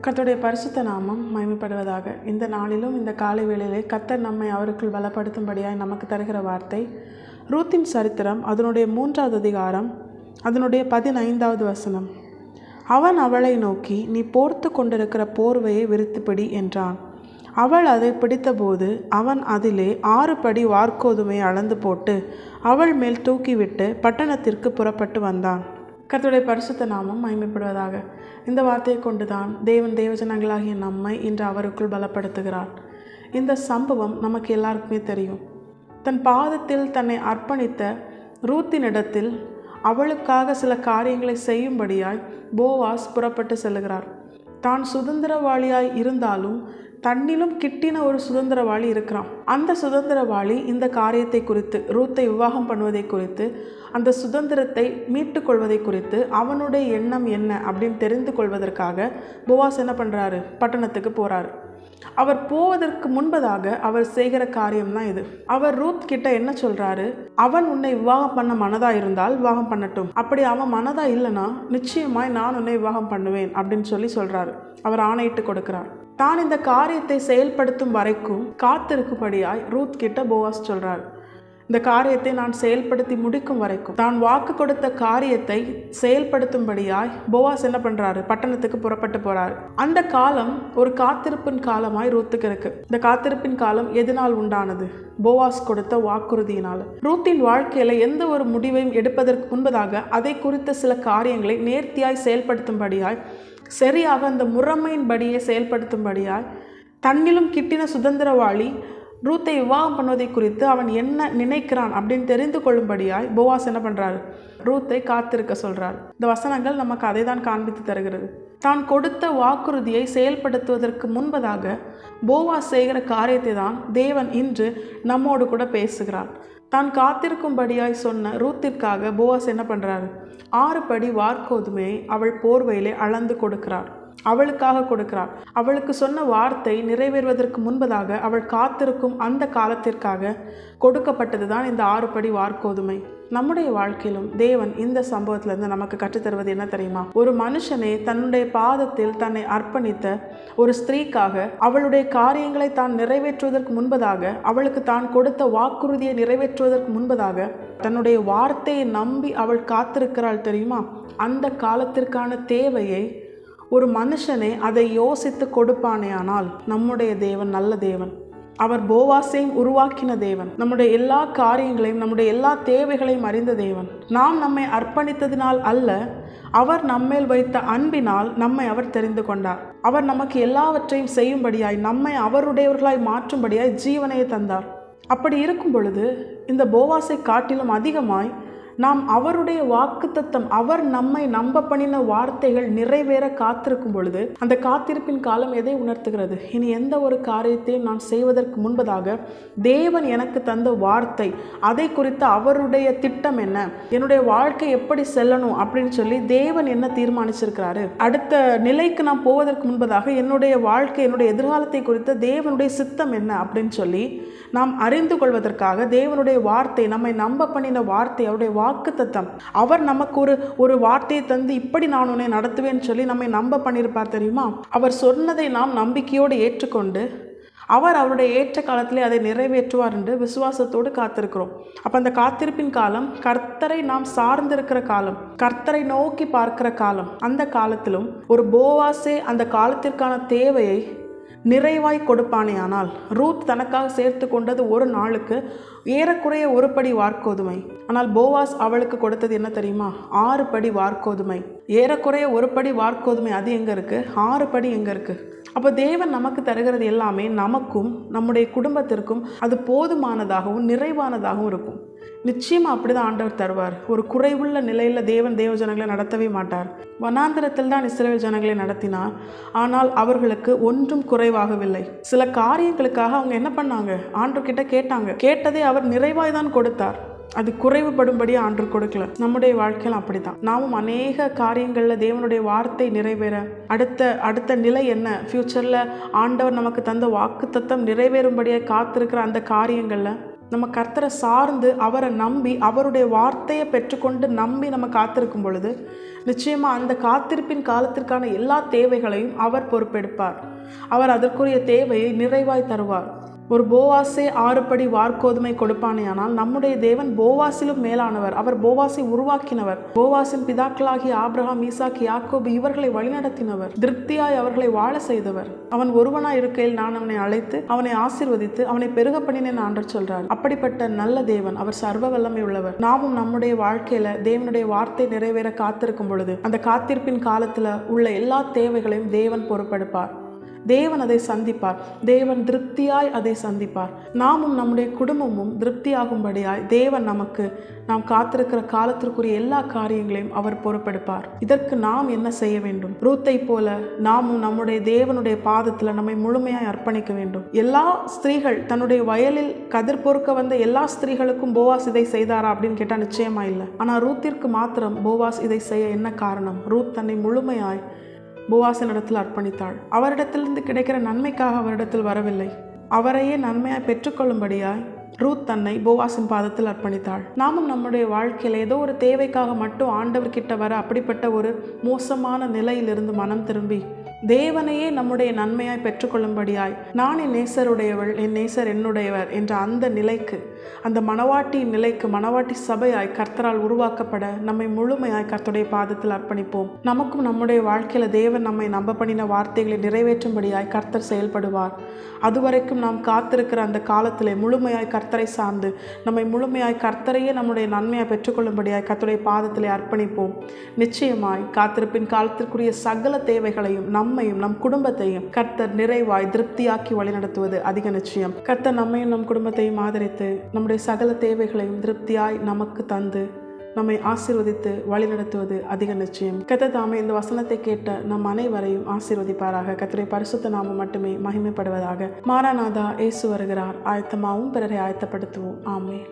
கர்த்தருடைய பரிசுத்த நாமம் மகிமைப்படுவதாக. இந்த நாளிலும் இந்த காலை வேளையிலே கர்த்தர் நம்மை அவருக்குள் பலப்படுத்தும்படியாய் நமக்கு தருகிற வார்த்தை ரூத்தின் சரித்திரம், அதனுடைய 3வது அதிகாரம், அதனுடைய 15வது வசனம். அவன் அவளை நோக்கி, நீ போர்த்து கொண்டிருக்கிற போர்வையை விரித்துப்பிடி என்றான். அவள் அதை பிடித்தபோது அவன் அதிலே 6 படி வார்கோதுமை அளந்து போட்டு அவள் மேல் தூக்கிவிட்டு பட்டணத்திற்கு புறப்பட்டு வந்தான். கர்த்தருடைய பரிசுத்த நாமம் மகிமைப்படுவதாக. இந்த வார்த்தையை கொண்டுதான் தேவன் தேவஜனங்களாகிய நம்மை இன்று அவருக்குள் பலப்படுத்துகிறார். இந்த சம்பவம் நமக்கு எல்லாருக்குமே தெரியும். தன் பாதத்தில் தன்னை அர்ப்பணித்த ரூத்தினிடத்தில் அவளுக்காக சில காரியங்களை செய்யும்படியாய் போவாஸ் புறப்பட்டு செல்லுகிறார். தான் சுதந்திரவாளியாய் இருந்தாலும் தன்னிலும் கிட்டின ஒரு சுதந்திரவாளி இருக்கிறான். அந்த சுதந்திரவாளி இந்த காரியத்தை குறித்து, ரூத்தை விவாகம் பண்ணுவதை குறித்து, அந்த சுதந்திரத்தை மீட்டு கொள்வதை குறித்து அவனுடைய எண்ணம் என்ன அப்படின்னு தெரிந்து கொள்வதற்காக போவாஸ் என்ன பண்ணுறாரு? பட்டணத்துக்கு போகிறாரு. அவர் போவதற்கு முன்பதாக அவர் செய்கிற காரியம்தான் இது. அவர் ரூத் கிட்ட என்ன சொல்றாரு? அவன் உன்னை விவாகம் பண்ண மனதா இருந்தால் விவாகம் பண்ணட்டும், அப்படி அவன் மனதா இல்லைன்னா நிச்சயமாய் நான் உன்னை விவாகம் பண்ணுவேன் அப்படின்னு சொல்றாரு. அவர் ஆணையிட்டு கொடுக்கிறார். தான் இந்த காரியத்தை செயல்படுத்தும் வரைக்கும் காத்திருக்கும்படியாய் ரூத் கிட்ட போவாஸ் சொல்றாரு. இந்த காரியத்தை நான் செயல்படுத்தி முடிக்கும் வரைக்கும், தான் வாக்கு கொடுத்த காரியத்தை செயல்படுத்தும்படியாய் போவாஸ் என்ன பண்றாரு? பட்டணத்துக்கு புறப்பட்டு போறாரு. அந்த காலம் ஒரு காத்திருப்பின் காலமாய் ரூத்துக்கு இருக்கு. இந்த காத்திருப்பின் காலம் எதனால் உண்டானது? போவாஸ் கொடுத்த வாக்குறுதியினால. ரூத்தின் வாழ்க்கையில எந்த ஒரு முடிவையும் எடுப்பதற்கு முன்பதாக அதை குறித்த சில காரியங்களை நேர்த்தியாய் செயல்படுத்தும்படியாய், சரியாக அந்த முறைமையின்படியே செயல்படுத்தும்படியாய், தன்னிலும் கிட்டின சுதந்திரவாளி ரூத்தை விவாகம் பண்ணுவதை குறித்து அவன் என்ன நினைக்கிறான் அப்படின்னு தெரிந்து கொள்ளும்படியாய் போவாஸ் என்ன பண்றாரு? ரூத்தை காத்திருக்க சொல்றார். இந்த வசனங்கள் நமக்கு அதை தான் காண்பித்து தருகிறது. தான் கொடுத்த வாக்குறுதியை செயல்படுத்துவதற்கு முன்பதாக போவாஸ் செய்கிற காரியத்தை தான் தேவன் இன்று நம்மோடு கூட பேசுகிறார். தான் காத்திருக்கும்படியாய் சொன்ன ரூத்திற்காக போவாஸ் என்ன பண்றாரு? 6 படி வார்கோதுமையை அவள் போர்வையிலே அளந்து கொடுக்கிறார். அவளுக்காக கொடுக்கிறார். அவளுக்கு சொன்ன வார்த்தை நிறைவேறுவதற்கு முன்பதாக அவள் காத்திருக்கும் அந்த காலத்திற்காக கொடுக்கப்பட்டது தான் இந்த 6 படி வார்கோதுமை. நம்முடைய வாழ்க்கையிலும் தேவன் இந்த சம்பவத்திலிருந்து நமக்கு கற்றுத்தருவது என்ன தெரியுமா? ஒரு மனுஷனே தன்னுடைய பாதத்தில் தன்னை அர்ப்பணித்த ஒரு ஸ்திரீக்காக அவளுடைய காரியங்களை தான் நிறைவேற்றுவதற்கு முன்பதாக, அவளுக்கு தான் கொடுத்த வாக்குறுதியை நிறைவேற்றுவதற்கு முன்பதாக தன்னுடைய வார்த்தையை நம்பி அவள் காத்திருக்கிறாள் தெரியுமா? அந்த காலத்திற்கான தேவையை ஒரு மனுஷனே அதை யோசித்து கொடுப்பானேயானால் நம்முடைய தேவன் நல்ல தேவன். அவர் போவாசையும் உருவாக்கின தேவன். நம்முடைய எல்லா காரியங்களையும், நம்முடைய எல்லா தேவைகளையும் அறிந்த தேவன். நாம் நம்மை அர்ப்பணித்ததினால் அல்ல, அவர் நம்மேல் வைத்த அன்பினால் நம்மை அவர் தெரிந்து கொண்டார். அவர் நமக்கு எல்லாவற்றையும் செய்யும்படியாய், நம்மை அவருடையவர்களாய் மாற்றும்படியாய் ஜீவனையை தந்தார். அப்படி இருக்கும் பொழுது இந்த போவாசை காட்டிலும் அதிகமாய் நாம் அவருடைய வாக்குத்தத்தம், அவர் நம்மை நம்ப பண்ணின வார்த்தைகள் நிறைவேற காத்திருக்கும் பொழுது அந்த காத்திருப்பின் காலம் எதை உணர்த்துகிறது? இனி எந்த ஒரு காரியத்தையும் நான் செய்வதற்கு முன்பதாக தேவன் எனக்கு தந்த வார்த்தை, அதை குறித்த அவருடைய திட்டம் என்ன, என்னுடைய வாழ்க்கை எப்படி செல்லணும் அப்படின்னு சொல்லி தேவன் என்ன தீர்மானிச்சிருக்கிறாரு, அடுத்த நிலைக்கு நான் போவதற்கு முன்பதாக என்னுடைய வாழ்க்கை, என்னுடைய எதிர்காலத்தை குறித்த தேவனுடைய சித்தம் என்ன அப்படின்னு சொல்லி நாம் அறிந்து கொள்வதற்காக தேவனுடைய வார்த்தை, நம்மை நம்ப பண்ணின வார்த்தை, அவருடைய வாக்குத்தத்தம், அவர் நமக்கு ஒரு வார்த்தையை தந்து இப்படி நான் உன்னை நடத்துவேன்னு சொல்லி நம்மை நம்ப பண்ணியிருப்பார் தெரியுமா? அவர் சொன்னதை நாம் நம்பிக்கையோடு ஏற்றுக்கொண்டு அவர் அவருடைய ஏற்ற காலத்திலே அதை நிறைவேற்றுவார் என்று விசுவாசத்தோடு காத்திருக்கிறோம். அப்போ அந்த காத்திருப்பின் காலம் கர்த்தரை நாம் சார்ந்திருக்கிற காலம், கர்த்தரை நோக்கி பார்க்கிற காலம். அந்த காலத்திலும் ஒரு போவாசே அந்த காலத்திற்கான தேவையை நிறைவாய் கொடுப்பானே. ஆனால் ரூத் தனக்காக சேர்த்து கொண்டது ஒரு நாளுக்கு ஏறக்குறைய 1 படி வார்கோதுமை. ஆனால் போவாஸ் அவளுக்கு கொடுத்தது என்ன தெரியுமா? 6 படி வார்கோதுமை. ஏறக்குறைய 1 படி வார்கோதுமை அது எங்கே இருக்குது? 6 படி எங்கே இருக்குது? அப்போ தேவன் நமக்கு தருகிறது எல்லாமே நமக்கும் நம்முடைய குடும்பத்திற்கும் அது போதுமானதாகவும் நிறைவானதாகவும் இருக்கும். நிச்சயமாக அப்படிதான் ஆண்டவர் தருவார். ஒரு குறைவுள்ள நிலையில் தேவன் தேவ ஜனங்களை நடத்தவே மாட்டார். வனாந்திரத்தில் தான் இஸ்ரவேல் ஜனங்களை நடத்தினார். ஆனால் அவர்களுக்கு ஒன்றும் குறைவாகவில்லை. சில காரியங்களுக்காக அவங்க என்ன பண்ணாங்க? ஆண்டவர்கிட்ட கேட்டாங்க. கேட்டதை அவர் நிறைவாய் தான் கொடுத்தார். அது குறைவுபடும்படியே ஆண்டவர் கொடுக்கல. நம்முடைய வாழ்க்கையில் அப்படித்தான். நாமும் அநேக காரியங்களில் தேவனுடைய வார்த்தை நிறைவேற, அடுத்த நிலை என்ன, ஃப்யூச்சரில் ஆண்டவர் நமக்கு தந்த வாக்குத்தத்தம் நிறைவேறும்படியே காத்திருக்கிற அந்த காரியங்களில் நம்ம கர்த்தரை சார்ந்து அவரை நம்பி அவருடைய வார்த்தையை பெற்றுக்கொண்டு நம்பி நம்ம காத்திருக்கும் பொழுது நிச்சயமாக அந்த காத்திருப்பின் காலத்திற்கான எல்லா தேவைகளையும் அவர் பொறுப்பெடுப்பார். அவர் அதற்குரிய தேவையை நிறைவாய் தருவார். ஒரு போவாசே 6 படி வார்கோதுமை கொடுப்பானேயானால் நம்முடைய தேவன் போவாசிலும் மேலானவர். அவர் போவாசை உருவாக்கினவர். போவாசின் பிதாக்களாகிய ஆபிரகாம், ஈசாக்கு, யாக்கோபு இவர்களை வழிநடத்தினவர். திருப்தியாய் அவர்களை வாழ செய்தவர். அவன் ஒருவனாய் இருக்கையில் நான் அவனை அழைத்து அவனை ஆசீர்வதித்து அவனை பெருக பண்ணினேன் ஆண்டவர் சொல்றார். அப்படிப்பட்ட நல்ல தேவன், அவர் சர்வ வல்லமை உள்ளவர். நாமும் நம்முடைய வாழ்க்கையில தேவனுடைய வார்த்தை நிறைவேற காத்திருக்கும் பொழுது அந்த காத்திருப்பின் காலத்துல உள்ள எல்லா தேவைகளையும் தேவன் பொறுப்பெடுப்பார். தேவன் அதை சந்திப்பார். தேவன் திருப்தியாய் அதை சந்திப்பார். நாமும் நம்முடைய குடும்பமும் திருப்தியாகும்படியாய் தேவன் நாம் காத்திருக்கிற காலத்திற்குரிய எல்லா காரியங்களையும் அவர் பொறுப்பெடுப்பார். இதற்கு நாம் என்ன செய்ய வேண்டும்? ரூத்தை போல நாமும் நம்முடைய தேவனுடைய பாதத்தில் நம்மை முழுமையாய் அர்ப்பணிக்க வேண்டும். எல்லா ஸ்திரீகள் தன்னுடைய வயலில் கதிர் பொறுக்க வந்த எல்லா ஸ்திரீகளுக்கும் போவாஸ் இதை செய்தாரா அப்படின்னு கேட்டால் நிச்சயமா இல்லை. ஆனால் ரூத்திற்கு மாத்திரம் போவாஸ் இதை செய்ய என்ன காரணம்? ரூத் தன்னை முழுமையாய் போவாசின் இடத்தில் அர்ப்பணித்தாள். அவரிடத்திலிருந்து கிடைக்கிற நன்மைக்காக அவரிடத்தில் வரவில்லை. அவரையே நன்மையாய் பெற்றுக்கொள்ளும்படியாய் ரூத் தன்னை போவாசின் பாதத்தில் அர்ப்பணித்தாள். நாமும் நம்முடைய வாழ்க்கையில் ஏதோ ஒரு தேவைக்காக மட்டும் ஆண்டவர்கிட்ட வர அப்படிப்பட்ட ஒரு மோசமான நிலையிலிருந்து மனம் திரும்பி தேவனையே நம்முடைய நன்மையாய் பெற்றுக்கொள்ளும்படியாய் நான் என் நேசருடையவள், என் நேசர் என்னுடையவர் என்ற அந்த நிலைக்கு, அந்த மணவாட்டியின் நிலைக்கு மணவாட்டி சபையாய் கர்த்தரால் உருவாக்கப்பட நம்மை முழுமையாய் கர்த்தருடைய பாதத்தில் அர்ப்பணிப்போம். நமக்கும் நம்முடைய வாழ்க்கையில தேவன் நம்மை நம்ப பண்ணின வார்த்தைகளை நிறைவேற்றும்படியாய் கர்த்தர் செயல்படுவார். அதுவரைக்கும் நாம் காத்திருக்கிற அந்த காலத்திலே முழுமையாய் கர்த்தரை சார்ந்து நம்மை முழுமையாய் கர்த்தரையே நம்முடைய நன்மையை பெற்றுக்கொள்ளும்படியாய் கர்த்தருடைய பாதத்திலே அர்ப்பணிப்போம். நிச்சயமாய் காத்திருப்பின் காலத்திற்குரிய சகல தேவைகளையும் நம்மையும் நம் குடும்பத்தையும் கர்த்தர் நிறைவாய் திருப்தியாக்கி வழிநடத்துவது அதிக நிச்சயம். கர்த்தர் நம்மையும் நம் குடும்பத்தையும் ஆதரித்து நம்முடைய சகல தேவைகளையும் திருப்தியாய் நமக்கு தந்து நம்மை ஆசீர்வதித்து வழிநடத்துவது அதிக நிச்சயம். கர்த்தர் தாமே இந்த வசனத்தை கேட்ட நம் அனைவரையும் ஆசீர்வதிப்பாராக. கர்த்தருடைய பரிசுத்த நாமம் மட்டுமே மகிமைப்படுவதாக. மாராநாதா, இயேசு வருகிறார். ஆயத்தமாகவும் பிறரை ஆயத்தப்படுத்துவோம். ஆமென்.